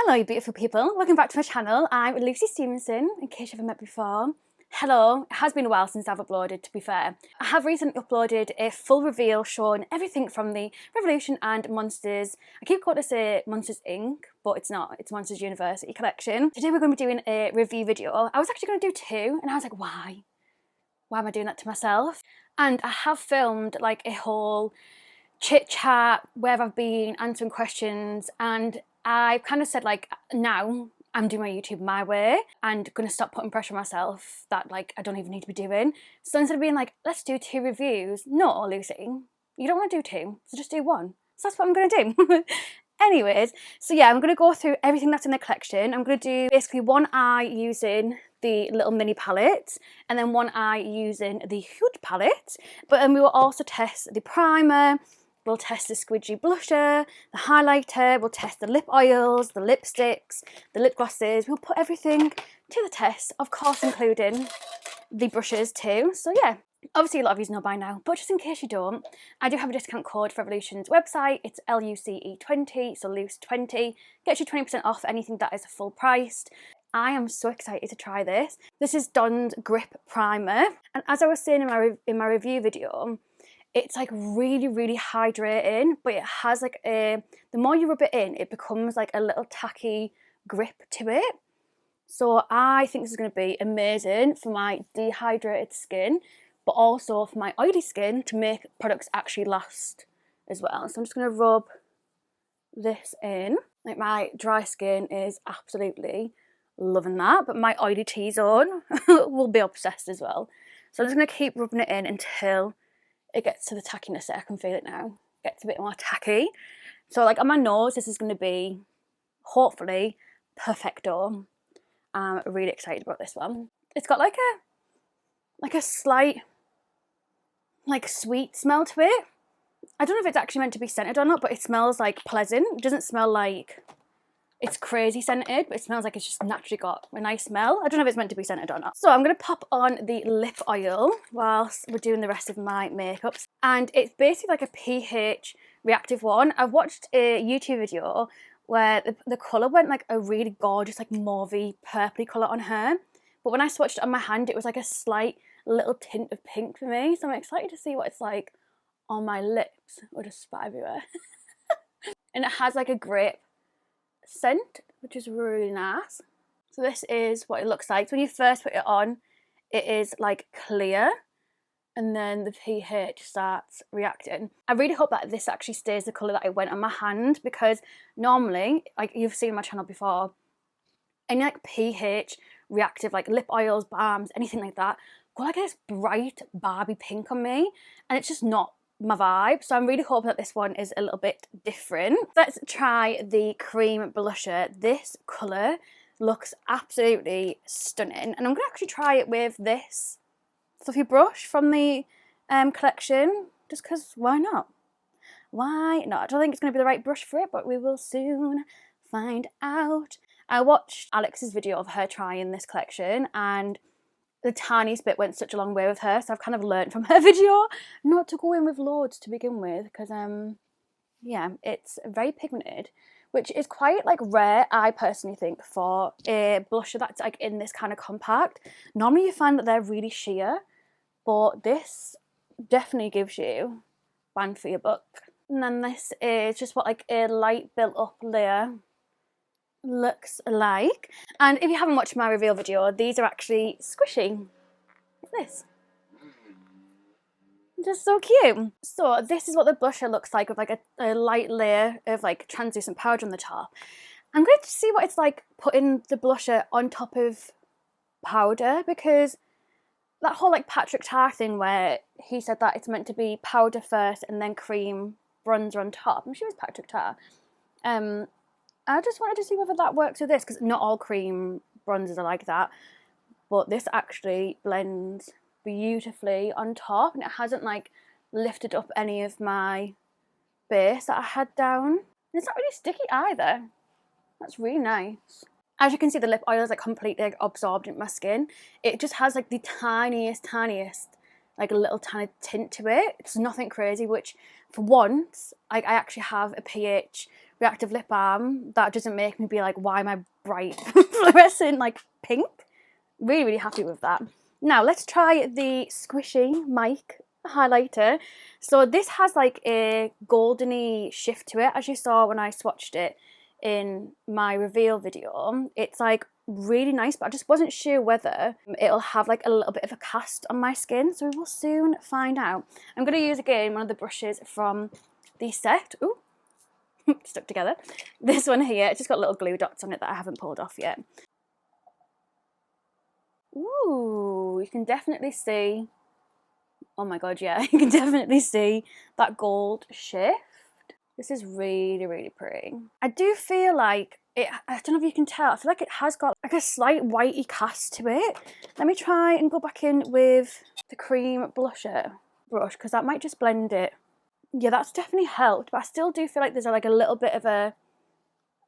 Hello you beautiful people, welcome back to my channel. I'm Luce Stephenson, in case you haven't met before. Hello, it has been a while since I've uploaded, to be fair. I have recently uploaded a full reveal showing everything from the Revolution and Monsters. I keep calling to say Monsters Inc, but it's not, it's Monsters University collection. Today we're going to be doing a review video. I was actually going to do two, and I was like, why? Why am I doing that to myself? And I have filmed like a whole chit chat, where I've been, answering questions, and I've kind of said like, now I'm doing my YouTube my way and gonna stop putting pressure on myself that like I don't even need to be doing. So instead of being like, let's do two reviews, no, Lucy, you don't want to do two, so just do one. So that's what I'm gonna do. Anyways, so yeah, I'm gonna go through everything that's in the collection. I'm gonna do basically one eye using the little mini palette and then one eye using the huge palette, but then we will also test the primer. We'll test the squidgy blusher, the highlighter, we'll test the lip oils, the lipsticks, the lip glosses. We'll put everything to the test, of course including the brushes too. So yeah, obviously a lot of you know by now, but just in case you don't, I do have a discount code for Revolution's website. It's LUCE20, so Luce20. Gets you 20% off anything that is full priced. I am so excited to try this. This is Dawn's Grip Primer, and as I was saying in my review video, it's like really hydrating, but it has like the more you rub it in, it becomes like a little tacky grip to it. So I think this is going to be amazing for my dehydrated skin, but also for my oily skin to make products actually last as well. So I'm just going to rub this in. Like my dry skin is absolutely loving that, but my oily T-zone will be obsessed as well. So I'm just going to keep rubbing it in until it gets to the tackiness. I can feel it now. It gets a bit more tacky. So like on my nose, this is going to be hopefully perfecto. I'm really excited about this one. It's got like a slight like sweet smell to it. I don't know if it's actually meant to be scented or not, but it smells like pleasant. It doesn't smell like it's crazy scented, but it smells like it's just naturally got a nice smell. I don't know if it's meant to be scented or not. So I'm going to pop on the lip oil whilst we're doing the rest of my makeups. And it's basically like a pH reactive one. I've watched a YouTube video where the colour went like a really gorgeous, like mauvey, purpley colour on her. But when I swatched it on my hand, it was like a slight little tint of pink for me. So I'm excited to see what it's like on my lips. Or just spat everywhere. And it has like a grape scent, which is really nice. So this is what it looks like. So when you first put it on, it is like clear, and then the pH starts reacting. I really hope that this actually stays the colour that it went on my hand, because normally, like you've seen my channel before, any like pH reactive like lip oils, balms, anything like that, go like this bright Barbie pink on me, and it's just not my vibe. So I'm really hoping that this one is a little bit different. Let's try the cream blusher. This colour looks absolutely stunning, and I'm going to actually try it with this fluffy brush from the collection, just because why not? Why not? I don't think it's going to be the right brush for it, but we will soon find out. I watched Alex's video of her trying this collection, and the tiniest bit went such a long way with her, so I've kind of learned from her video not to go in with loads to begin with, because yeah, it's very pigmented, which is quite like rare, I personally think, for a blusher that's like in this kind of compact. Normally you find that they're really sheer, but this definitely gives you bang for your buck. And then this is just what like a light built up layer looks like. And if you haven't watched my reveal video, these are actually squishy. Like this. Just so cute. So this is what the blusher looks like, with like a light layer of like translucent powder on the top. I'm going to see what it's like putting the blusher on top of powder, because that whole like Patrick Tar thing where he said that it's meant to be powder first and then cream bronzer on top. I'm sure it's Patrick Tar. I just wanted to see whether that works with this, because not all cream bronzers are like that, but this actually blends beautifully on top, and it hasn't like lifted up any of my base that I had down. And it's not really sticky either. That's really nice. As you can see, the lip oil is like completely like absorbed into my skin. It just has like the tiniest like a little tiny tint to it. It's nothing crazy, which for once I actually have a pH reactive lip balm that doesn't make me be like, why am I bright fluorescent like pink? Really, really happy with that. Now let's try the squishy mic highlighter. So this has like a goldeny shift to it, as you saw when I swatched it in my reveal video. It's like really nice, but I just wasn't sure whether it'll have like a little bit of a cast on my skin, so we will soon find out. I'm going to use again one of the brushes from the set. Ooh, stuck together. This one here, it's just got little glue dots on it that I haven't pulled off yet. Ooh, you can definitely see, oh my god, yeah, you can definitely see that gold shift. This is really, really pretty. I do feel like it, I don't know if you can tell, I feel like it has got like a slight whitey cast to it. Let me try and go back in with the cream blusher brush, because that might just blend it. Yeah, that's definitely helped, but I still do feel like there's like a little bit of a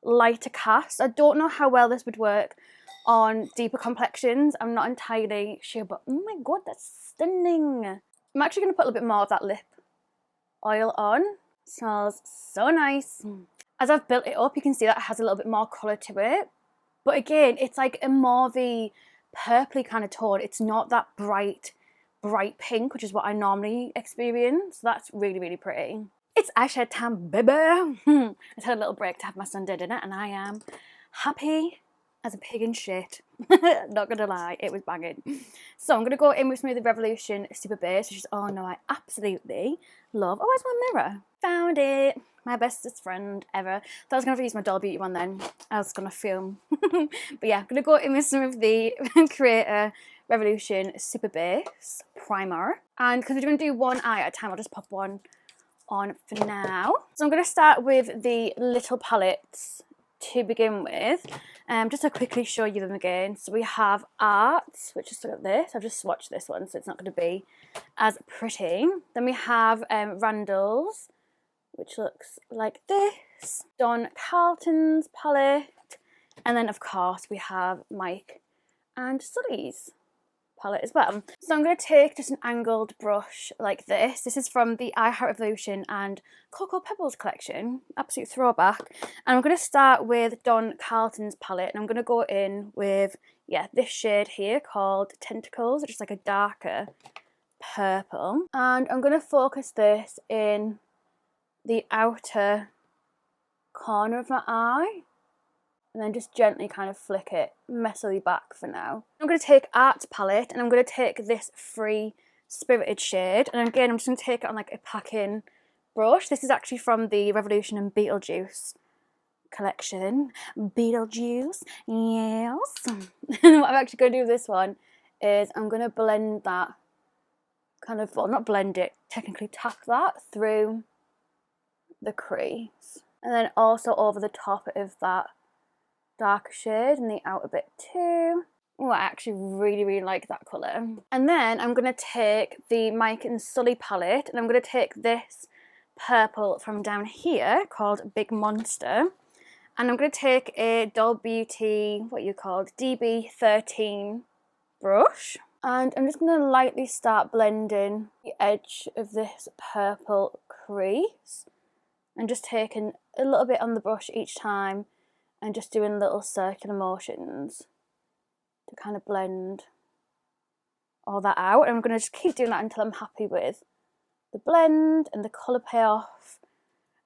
lighter cast. I don't know how well this would work on deeper complexions. I'm not entirely sure, but oh my god, that's stunning. I'm actually going to put a little bit more of that lip oil on. Smells so nice. As I've built it up, you can see that it has a little bit more colour to it. But again, it's like a mauvey, purpley kind of tone. It's not that bright pink, which is what I normally experience. That's really, really pretty. It's eyeshadow time, baby. I just had a little break to have my Sunday dinner, and I am happy as a pig in shit. Not gonna lie, it was banging. So I'm gonna go in with Smoothie Revolution Super Base, which is, oh no, I absolutely love. Oh, where's my mirror? Found it. My bestest friend ever. Thought I was gonna use my Doll Beauty one then. I was gonna film. But yeah, I'm gonna go in with some of the Creator Revolution Super Base Primer. And because we're gonna do one eye at a time, I'll just pop one on for now. So I'm gonna start with the little palettes to begin with, just to quickly show you them again. So we have Arts, which is sort of this. I've just swatched this one, so it's not going to be as pretty. Then we have Randall's, which looks like this. Don Carlton's palette. And then, of course, we have Mike and Sully's palette as well. So I'm going to take just an angled brush like this. This is from the I Heart Revolution and Cocoa Pebbles collection, absolute throwback. And I'm going to start with Don Carlton's palette, and I'm going to go in with, yeah, this shade here called Tentacles, which is like a darker purple. And I'm going to focus this in the outer corner of my eye, and then just gently kind of flick it messily back for now. I'm going to take Art's palette, and I'm going to take this Free Spirited shade, and again I'm just going to take it on like a pack-in brush. This is actually from the Revolution and Beetlejuice collection. Beetlejuice, yes. And what I'm actually going to do with this one is I'm going to blend that kind of, well, not blend it, technically tap that through the crease, and then also over the top of that darker shade in the outer bit too. Oh, I actually really, really like that colour. And then I'm going to take the Mike and Sully palette, and I'm going to take this purple from down here called Big Monster, and I'm going to take a Doll Beauty, what you called, DB13 brush, and I'm just going to lightly start blending the edge of this purple crease, and just taking a little bit on the brush each time and just doing little circular motions to kind of blend all that out. And I'm going to just keep doing that until I'm happy with the blend and the colour payoff.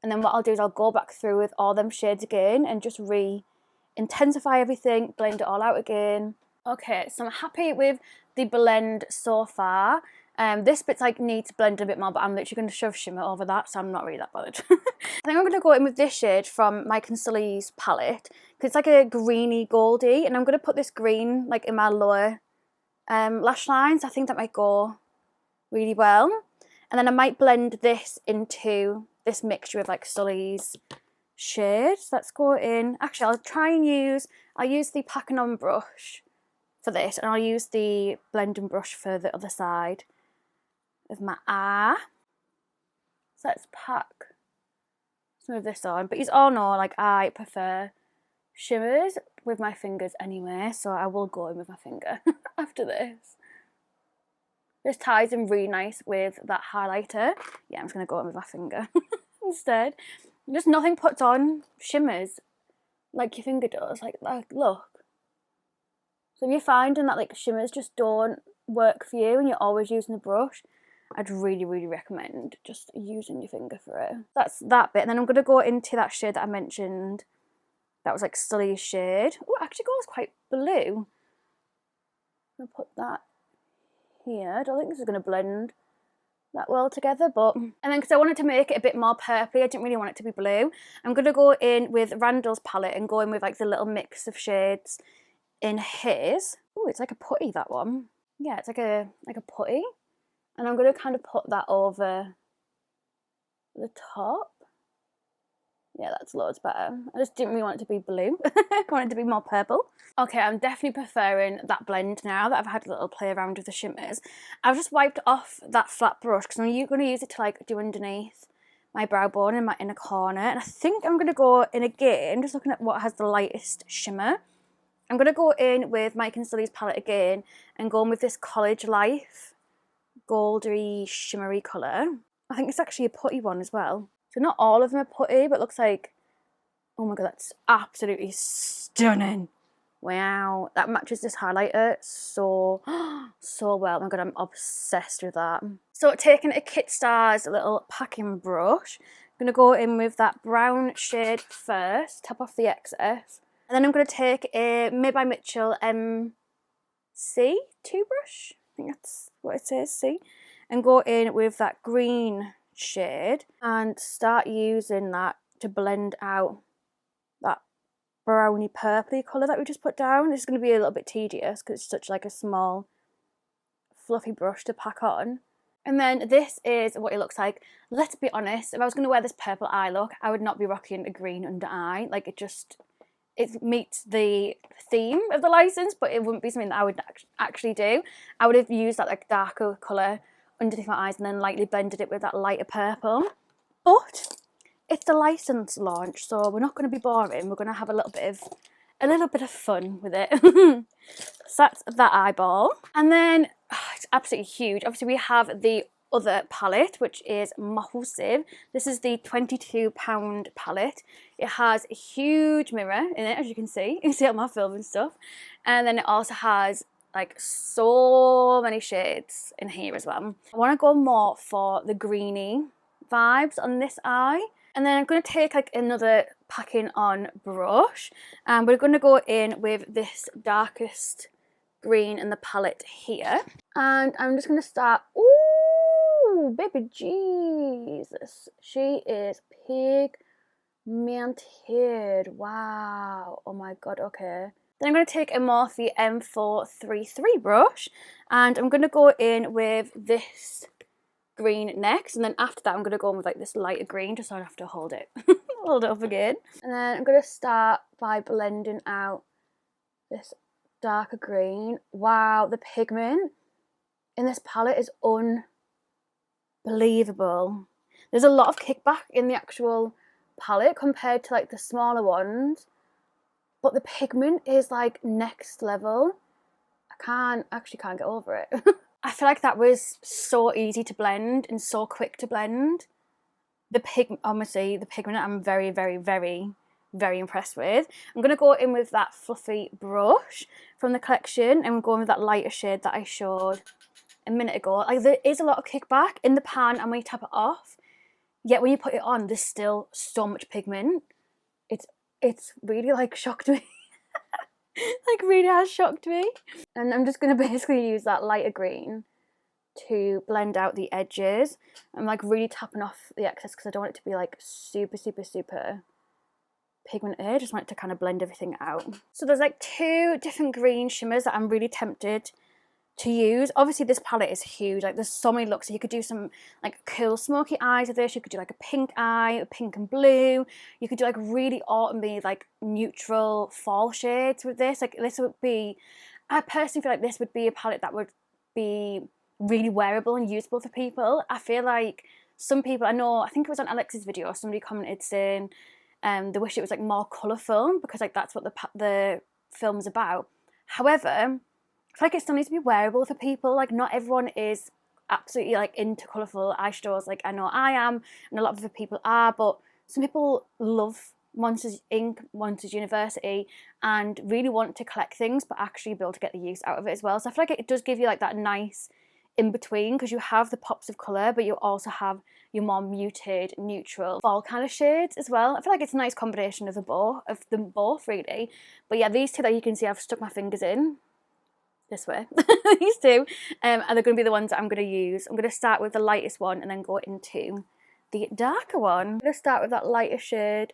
And then what I'll do is I'll go back through with all them shades again and just re-intensify everything, blend it all out again. Okay, so I'm happy with the blend so far. This bit's like needs blend a bit more, but I'm literally going to shove shimmer over that, so I'm not really that bothered. I think I'm going to go in with this shade from Mike and Sully's palette, because it's like a greeny goldy, and I'm going to put this green like in my lower lash lines. I think that might go really well. And then I might blend this into this mixture of like Sully's shades. Let's go in. Actually, I'll use the Pack and On brush for this, and I'll use the blending brush for the other side of my eye. So let's pack some of this on. But you all know, like, I prefer shimmers with my fingers anyway, so I will go in with my finger after this. This ties in really nice with that highlighter. Yeah, I'm just going to go in with my finger instead. Just nothing puts on shimmers like your finger does. Like look. So if you're finding that like shimmers just don't work for you and you're always using a brush, I'd really, really recommend just using your finger for it. That's that bit. And then I'm going to go into that shade that I mentioned. That was like Sully's shade. Oh, it actually goes quite blue. I'm going to put that here. I don't think this is going to blend that well together, but... And then because I wanted to make it a bit more purpley, I didn't really want it to be blue, I'm going to go in with Randall's palette and go in with like the little mix of shades in his. Oh, it's like a putty, that one. Yeah, it's like a putty. And I'm going to kind of put that over the top. Yeah, that's loads better. I just didn't really want it to be blue. I wanted it to be more purple. Okay, I'm definitely preferring that blend now that I've had a little play around with the shimmers. I've just wiped off that flat brush because I'm going to use it to like do underneath my brow bone in my inner corner. And I think I'm going to go in again, just looking at what has the lightest shimmer. I'm going to go in with Mike and Sully's palette again and go in with this College Life goldy shimmery colour. I think it's actually a putty one as well. So not all of them are putty, but it looks like, oh my god, that's absolutely stunning. Wow, that matches this highlighter so well. Oh my god, I'm obsessed with that. So taking a Kit Stars little packing brush, I'm going to go in with that brown shade first, tap off the excess. And then I'm going to take a Made by Mitchell MC2 brush. I think that's what it says, C. And go in with that green shade and start using that to blend out that browny purpley colour that we just put down. It's going to be a little bit tedious because it's such like a small fluffy brush to pack on. And then this is what it looks like. Let's be honest, if I was going to wear this purple eye look, I would not be rocking a green under eye. Like it meets the theme of the license, but it wouldn't be something that I would actually do. I would have used that like darker colour underneath my eyes and then lightly blended it with that lighter purple. But it's the license launch, so we're not going to be boring. We're going to have a little bit of fun with it. So that's that eyeball. And then it's absolutely huge. Obviously we have the other palette, which is massive. This is the £22 palette. It has a huge mirror in it, as you can see. You can see it on my film and stuff. And then it also has like so many shades in here as well. I want to go more for the greeny vibes on this eye. And then I'm going to take like another packing on brush and we're going to go in with this darkest green in the palette here. And I'm just going to start, ooh, baby Jesus. She is pigmented. Wow. Oh my god, okay. Then I'm going to take a Morphe M433 brush and I'm going to go in with this green next, and then after that I'm going to go in with like this lighter green just so I don't have to hold it up again. And then I'm going to start by blending out this darker green. Wow, the pigment in this palette is unbelievable. There's a lot of kickback in the actual palette compared to like the smaller ones. But the pigment is like next level. I actually can't get over it. I feel like that was so easy to blend and so quick to blend. Honestly, the pigment I'm very, very, very, very impressed with. I'm going to go in with that fluffy brush from the collection and I'm going with that lighter shade that I showed a minute ago. Like there is a lot of kickback in the pan and when you tap it off, yet when you put it on, there's still so much pigment. It's really like shocked me. Like really has shocked me. And I'm just going to basically use that lighter green to blend out the edges. I'm like really tapping off the excess because I don't want it to be like super, super, super pigmented. I just want it to kind of blend everything out. So there's like two different green shimmers that I'm really tempted to use. Obviously this palette is huge, like there's so many looks. So you could do some like cool smoky eyes with this, you could do like a pink eye, a pink and blue, you could do like really autumny like neutral fall shades with this. Like this would be, I personally feel like this would be a palette that would be really wearable and usable for people. I feel like some people, I think it was on Alex's video, somebody commented saying they wish it was like more colourful because like that's what the film's about. However, I feel like it still needs to be wearable for people. Like not everyone is absolutely like into colourful eyeshadows like I know I am and a lot of other people are, but some people love Monsters Inc., Monsters University, and really want to collect things, but actually be able to get the use out of it as well. So I feel like it does give you like that nice in between, because you have the pops of colour, but you also have your more muted, neutral fall kind of shades as well. I feel like it's a nice combination of them both really. But yeah, these two that you can see I've stuck my fingers in this way. These two are they're going to be the ones that I'm going to use. I'm going to start with the lightest one and then go into the darker one. I'm going to start with that lighter shade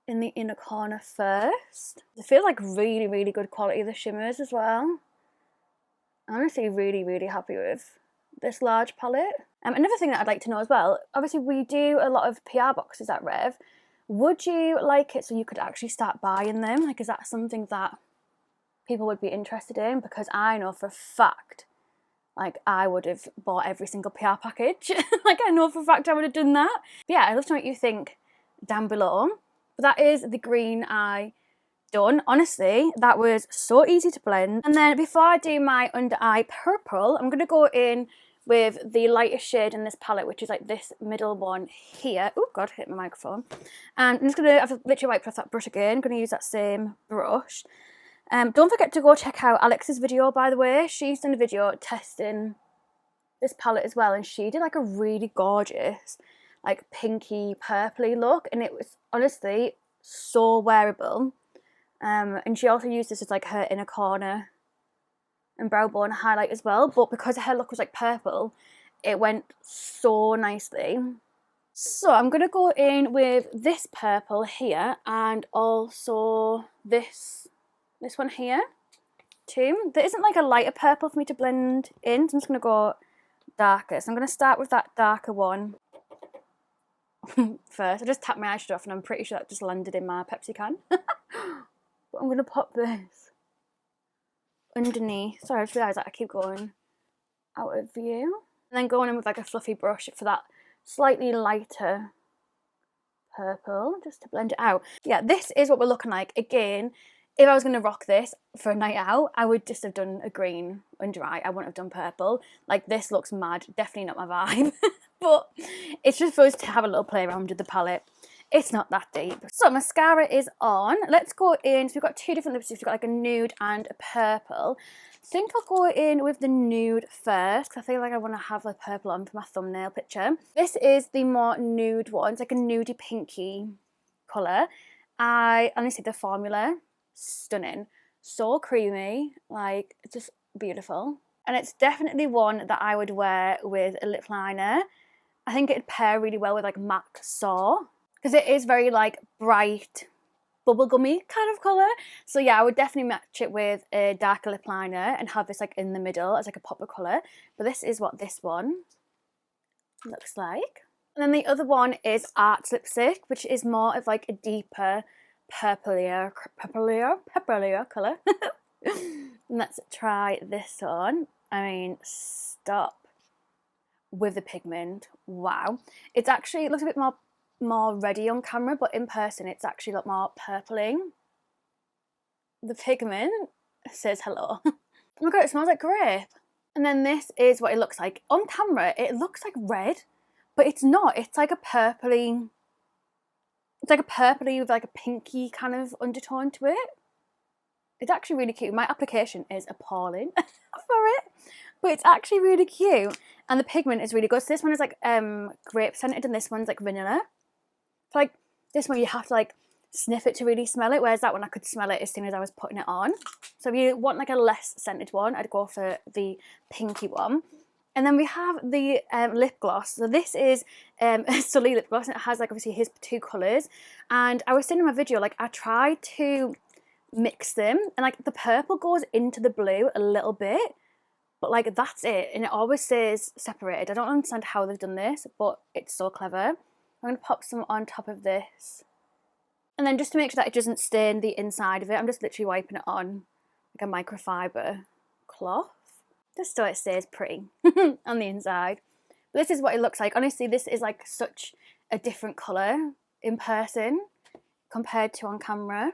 in the inner corner first. It feels like really, really good quality of the shimmers as well. I'm honestly really, really happy with this large palette. Another thing that I'd like to know as well, obviously we do a lot of PR boxes at Rev. Would you like it so you could actually start buying them? Like, is that something that people would be interested in? Because I know for a fact, like, I would have bought every single PR package. Like, I know for a fact I would have done that. But yeah, I'd love to know what you think down below. But that is the green eye done. Honestly, that was so easy to blend. And then before I do my under eye purple, I'm going to go in with the lightest shade in this palette, which is like this middle one here. Oh god, hit my microphone. And I'm just going to, I've literally wiped off that brush again. I'm going to use that same brush. Don't forget to go check out Alex's video, by the way. She's done a video testing this palette as well, and she did like a really gorgeous, like pinky purpley look, and it was honestly so wearable. And she also used this as like her inner corner and brow bone highlight as well, but because her look was like purple, it went so nicely. So I'm going to go in with this purple here, and also this one here too. There isn't like a lighter purple for me to blend in, so I'm just going to go darker. So I'm going to start with that darker one first. I just tapped my eyeshadow off and I'm pretty sure that just landed in my Pepsi can. But I'm going to pop this underneath. Sorry, I just realised that I keep going out of view. And then going in with like a fluffy brush for that slightly lighter purple, just to blend it out. Yeah, this is what we're looking like. Again, if I was going to rock this for a night out, I would just have done a green under eye. I wouldn't have done purple. Like, this looks mad. Definitely not my vibe. But it's just for us to have a little play around with the palette. It's not that deep. So mascara is on. Let's go in. So we've got two different lipsticks. We've got like a nude and a purple. I think I'll go in with the nude first, because I feel like I want to have the purple on for my thumbnail picture. This is the more nude one. It's like a nudie pinky colour. I honestly, the formula, stunning. So creamy. Like, it's just beautiful. And it's definitely one that I would wear with a lip liner. I think it'd pair really well with like MAC Saw, because it is very like bright, bubblegummy kind of colour. So yeah, I would definitely match it with a darker lip liner and have this like in the middle as like a pop of colour. But this is what this one looks like. And then the other one is Arts Lipstick, which is more of like a deeper purplier colour. Let's try this on. I mean, stop with the pigment. Wow. It's actually, it looks a bit more reddy on camera, but in person it's actually a lot more purpling. The pigment says hello. Oh my god, it smells like grape. And then this is what it looks like. On camera, it looks like red, but it's not. It's like a purpley, with like a pinky kind of undertone to it. It's actually really cute. My application is appalling for it, but it's actually really cute. And the pigment is really good. So this one is like grape scented, and this one's like vanilla. So like this one you have to like sniff it to really smell it, whereas that one I could smell it as soon as I was putting it on. So if you want like a less scented one, I'd go for the pinky one. And then we have the lip gloss. So this is a Sully lip gloss, and it has like obviously his two colours. And I was saying in my video, like I tried to mix them, and like the purple goes into the blue a little bit, but like that's it, and it always says separated. I don't understand how they've done this, but it's so clever. I'm going to pop some on top of this, and then just to make sure that it doesn't stain the inside of it, I'm just literally wiping it on like a microfiber cloth, just so it stays pretty on the inside. But this is what it looks like. Honestly, this is like such a different colour in person compared to on camera.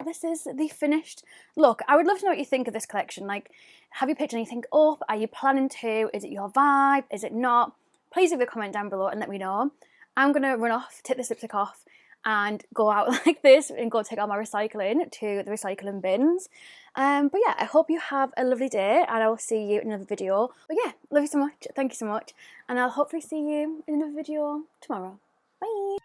This is the finished look. I would love to know what you think of this collection. Like, have you picked anything up? Are you planning to? Is it your vibe? Is it not? Please leave a comment down below and let me know. I'm gonna run off, take this lipstick off, and go out like this and go take all my recycling to the recycling bins. But yeah, I hope you have a lovely day, and I will see you in another video. But yeah, love you so much, thank you so much, and I'll hopefully see you in another video tomorrow. Bye!